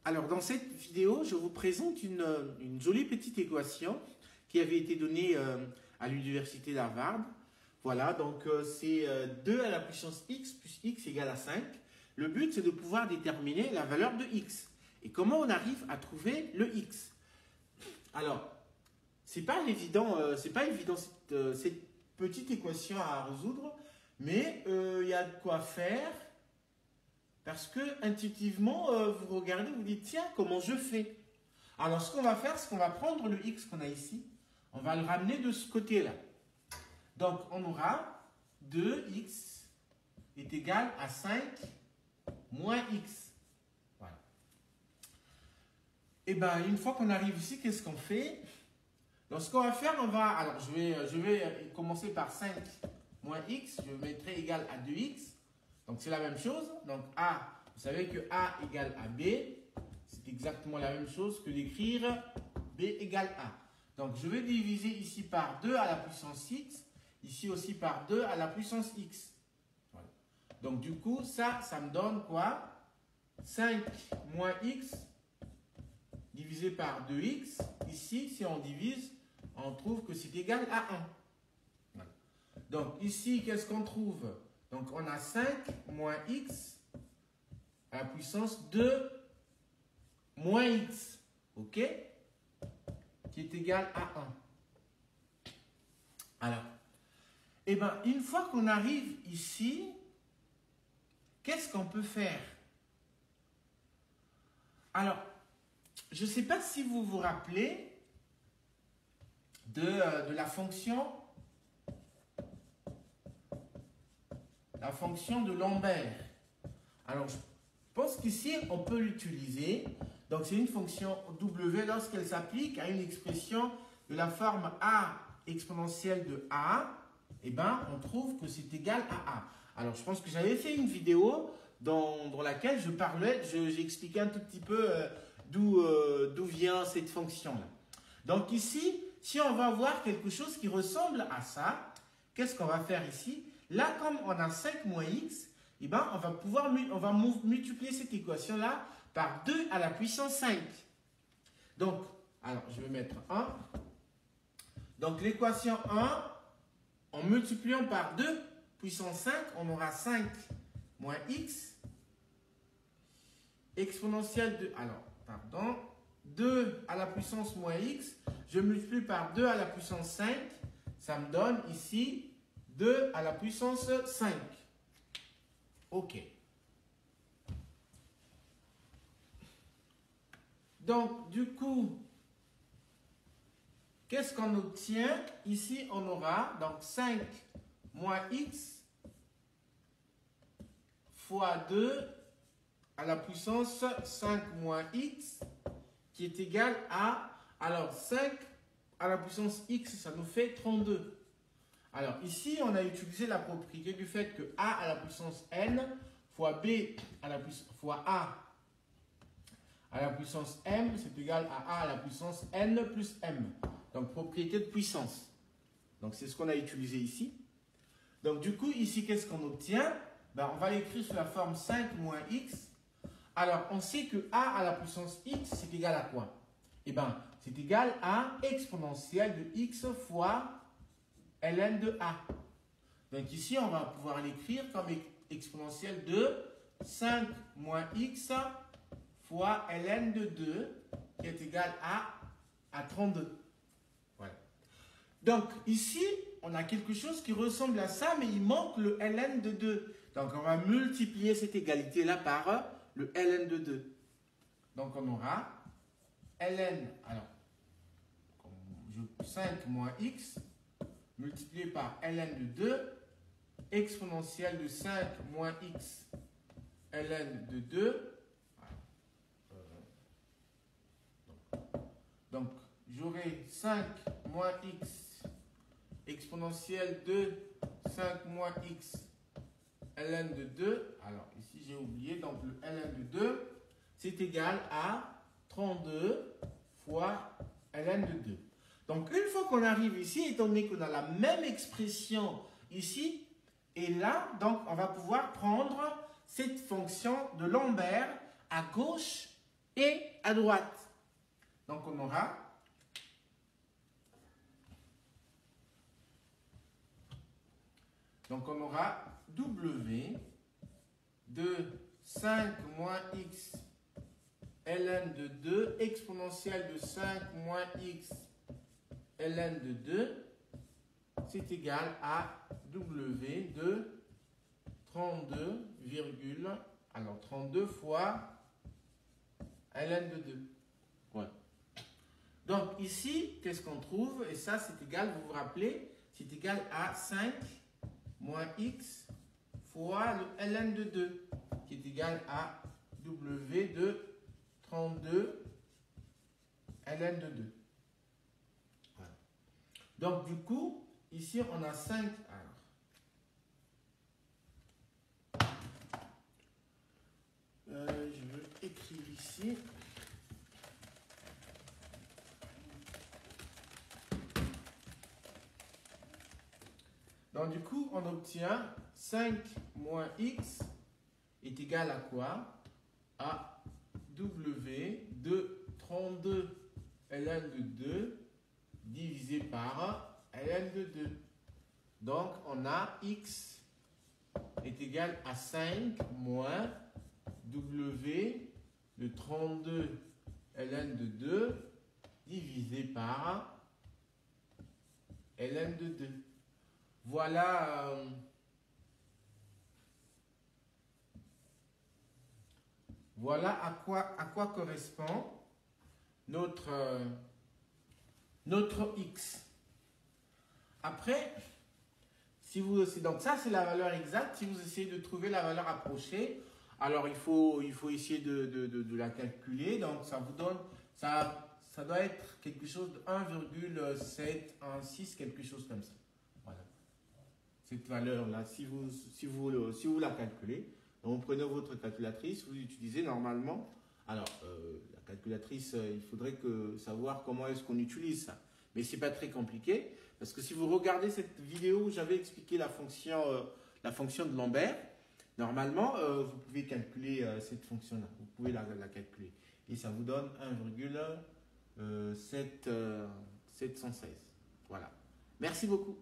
Alors, dans cette vidéo, je vous présente une jolie petite équation qui avait été donnée à l'université d'Harvard. Voilà, donc c'est 2 à la puissance x plus x égale à 5. Le but, c'est de pouvoir déterminer la valeur de x. Et comment on arrive à trouver le x? Alors, c'est pas évident cette petite équation à résoudre, mais il y a de quoi faire. Parce que intuitivement, vous regardez, vous dites, tiens, comment je fais? Alors, ce qu'on va faire, c'est qu'on va prendre le x qu'on a ici, on va le ramener de ce côté-là. Donc, on aura 2x est égal à 5 moins x. Voilà. Et bien, une fois qu'on arrive ici, qu'est-ce qu'on fait? Donc, ce qu'on va faire, alors, je vais commencer par 5 moins x, je mettrai égal à 2x. Donc, c'est la même chose. Donc, A, vous savez que A égale à B. C'est exactement la même chose que d'écrire B égale A. Donc, je vais diviser ici par 2 à la puissance x. Ici aussi par 2 à la puissance x. Voilà. Donc, du coup, ça me donne quoi? 5 moins x divisé par 2x. Ici, si on divise, on trouve que c'est égal à 1. Voilà. Donc, ici, qu'est-ce qu'on trouve? Donc, on a 5 moins x à la puissance 2 moins x, ok? Qui est égal à 1. Alors, eh bien, une fois qu'on arrive ici, qu'est-ce qu'on peut faire? Alors, je ne sais pas si vous vous rappelez de la fonction de Lambert. Alors, je pense qu'ici, on peut l'utiliser. Donc, c'est une fonction W lorsqu'elle s'applique à une expression de la forme A exponentielle de A, eh ben, on trouve que c'est égal à A. Alors, je pense que j'avais fait une vidéo dans laquelle j'expliquais un tout petit peu d'où vient cette fonction-là. Donc, ici, si on va voir quelque chose qui ressemble à ça, qu'est-ce qu'on va faire ici? Là, comme on a 5 moins x, eh ben, on va multiplier cette équation-là par 2 à la puissance 5. Donc, alors, je vais mettre 1. Donc, l'équation 1, en multipliant par 2 puissance 5, on aura 5 moins x exponentielle de... Alors, pardon. 2 à la puissance moins x, je multiplie par 2 à la puissance 5, ça me donne ici 2 à la puissance 5. OK. Donc, du coup, qu'est-ce qu'on obtient? Ici, on aura donc 5 moins x fois 2 à la puissance 5 moins x qui est égal à... Alors, 5 à la puissance x, ça nous fait 32. Alors, ici, on a utilisé la propriété du fait que a à la puissance n fois b à la puissance, fois a à la puissance m, c'est égal à a à la puissance n plus m. Donc, propriété de puissance. Donc, c'est ce qu'on a utilisé ici. Donc, du coup, ici, qu'est-ce qu'on obtient? Ben, on va l'écrire sous la forme 5 moins x. Alors, on sait que a à la puissance x, c'est égal à quoi? Eh bien, c'est égal à exponentielle de x fois ln de a. Donc ici, on va pouvoir l'écrire comme exponentielle de 5 moins x fois ln de 2 qui est égal à 32. Voilà. Donc ici, on a quelque chose qui ressemble à ça, mais il manque le ln de 2. Donc on va multiplier cette égalité-là par le ln de 2. Donc on aura ln, alors 5 moins x multiplié par ln de 2, exponentielle de 5 moins x ln de 2. Donc, j'aurai 5 moins x exponentielle de 5 moins x ln de 2. Alors, ici, j'ai oublié, donc le ln de 2, c'est égal à 32 fois ln de 2. Donc, une fois qu'on arrive ici, étant donné qu'on a la même expression ici et là, donc on va pouvoir prendre cette fonction de Lambert à gauche et à droite. Donc on aura W de 5 moins x ln de 2 exponentielle de 5 moins x ln de 2, c'est égal à W de 32 fois ln de 2. Ouais. Donc ici, qu'est-ce qu'on trouve? Et ça, c'est égal, vous vous rappelez, c'est égal à 5 moins x fois le ln de 2, qui est égal à W de 32 ln de 2. Voilà. Donc du coup, ici, on a 5. Alors, je veux écrire ici. Donc du coup, on obtient 5 moins x est égal à quoi? À W de 32 ln de 2 divisé par ln de 2. Donc on a x est égal à 5 moins W de 32 ln de 2 divisé par ln de 2. Voilà, voilà à quoi correspond notre x. Après, si vous, donc ça c'est la valeur exacte. Si vous essayez de trouver la valeur approchée, alors il faut essayer de la calculer. Donc ça vous donne, ça doit être quelque chose de 1,716, quelque chose comme ça. Voilà. Cette valeur-là, si vous la calculez, donc vous prenez votre calculatrice, vous utilisez normalement. Alors, la calculatrice, il faudrait savoir comment est-ce qu'on utilise ça. Mais ce n'est pas très compliqué, parce que si vous regardez cette vidéo où j'avais expliqué la fonction de Lambert, normalement, vous pouvez calculer cette fonction-là. Vous pouvez la calculer. Et ça vous donne 1,716. Voilà. Merci beaucoup.